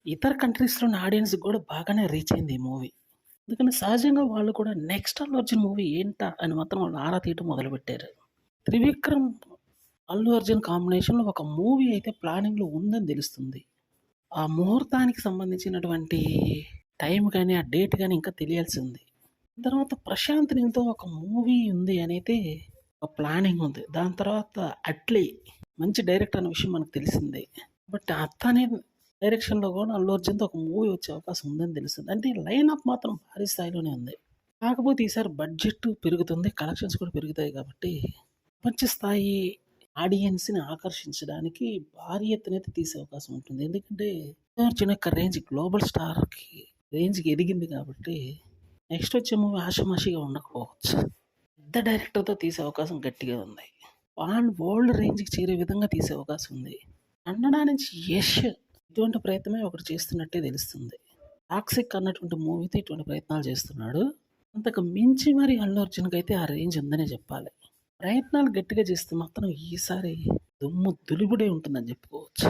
ఇతర కంట్రీస్‌లోని ఆడియన్స్‌కి గూడా బాగానే రీచ్ అయింది ఈ మూవీ. అందుకని సహజంగా వాళ్ళు కూడా నెక్స్ట్ 'అల్లు అర్జున్' మూవీ ఏంటా అని మాత్రం వాళ్ళు ఆరా తీయటం మొదలుపెట్టారు. 'త్రివిక్రమ్' 'అల్లు అర్జున్' కాంబినేషన్‌లో ఒక మూవీ అయితే ప్లానింగ్‌లో ఉందని తెలుస్తుంది. ఆ ముహూర్తానికి సంబంధించినటువంటి టైం గాని, ఆ డేట్ గాని ఇంకా తెలియాల్సి ఉంది. తర్వాత 'ప్రశాంత్ నీల్‌తో' ఒక మూవీ ఉంది అనైతే ఒక ప్లానింగ్ ఉంది. దాని తర్వాత 'అట్లీ' మంచి డైరెక్టర్ అన్న విషయం మనకు తెలిసిందే. బట్ అతని డైరెక్షన్‌లో గూడా 'అల్లు అర్జున్‌తో' ఒక మూవీ వచ్చే అవకాశం ఉందని తెలుస్తుంది. అంటే లైనప్ మాత్రం భారీ స్థాయిలోనే ఉంది. కాకపోతే ఈసారి బడ్జెట్ పెరుగుతుంది. కలెక్షన్స్ కూడా పెరుగుతాయి కాబట్టి ప్రపంచ స్థాయి ఆడియన్స్‌ని ఆకర్షించడానికి భారీ ఎత్తునైతే తీసే అవకాశం ఉంటుంది. ఎందుకంటే 'అల్లు అర్జున్' యొక్క రేంజ్ గ్లోబల్ స్టార్‌కి రేంజ్‌కి ఎదిగింది కాబట్టి నెక్స్ట్ వచ్చే మూవీ ఆషామాషీగా ఉండకపోవచ్చు. పెద్ద డైరెక్టర్‌తో తీసే అవకాశం గట్టిగా ఉంది. పాన్ వరల్డ్ రేంజ్‌కి చేరే విధంగా తీసే అవకాశం ఉంది. కన్నడ నుంచి 'యష్' ఇటువంటి ప్రయత్నమే ఒకటి చేస్తున్నట్టే తెలుస్తుంది. 'టాక్సిక్' అన్నటువంటి మూవీతో ఇటువంటి ప్రయత్నాలు చేస్తున్నాడు. అంతకు మించి మరి 'అల్లు అర్జున్‌కైతే ఆ రేంజ్ ఉందనే చెప్పాలి. ప్రయత్నాలు గట్టిగా చేస్తే మాత్రం ఈసారి దుమ్ము దులిపుడే ఉంటుందని చెప్పుకోవచ్చు.